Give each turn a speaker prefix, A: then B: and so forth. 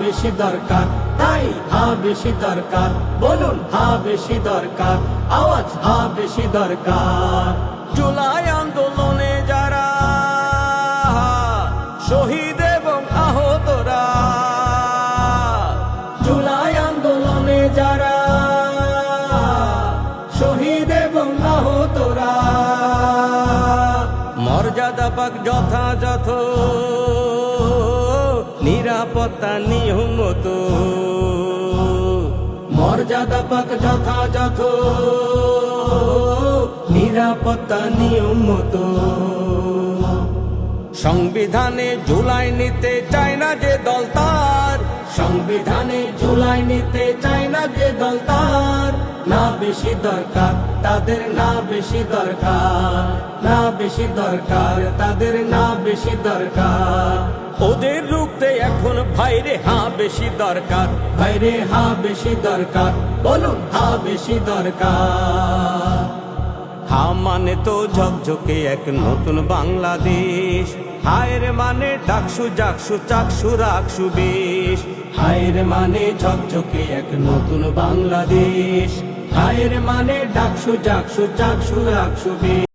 A: বেশি দরকার, তাই হা বেশি দরকার, বলুন হা বেশি দরকার, আওয়াজ হা বেশি দরকার।
B: জুলাই আন্দোলনে যারা শহীদ এবং আহতরা,
A: জুলাই আন্দোলনে যারা শহীদ এবং আহতরা,
B: মর্যাদা পাক যথাযথ, নিরাপত্তা নিয়ম মতো,
A: মর্যাদা পাক যথাযথ, নিরাপত্তা নিয়ম মতো।
B: সংবিধানে জুলাই নিতে চায় না যে দল তার,
A: সংবিধানে জুলাই নিতে চায় না যে দল তার, না বেশি দরকার তাদের, না বেশি দরকার, না বেশি দরকার তাদের, না বেশি দরকার।
B: ওদের রুখতে এখন ভাইরে হা বেশি দরকার,
A: ভাইরে হা বেশি দরকার, বলুন হা বেশি দরকার।
B: হা মানে তো ঝকঝকে এক নতুন বাংলাদেশ, হায়ের মানে ডাকসু জাকসু চাকসু রাকসু বেশ,
A: হায়ের মানে ঝকঝকে এক নতুন বাংলাদেশ, হায়ের মানে ডাকসু জাকসু চাকসু রাকসু বেশ।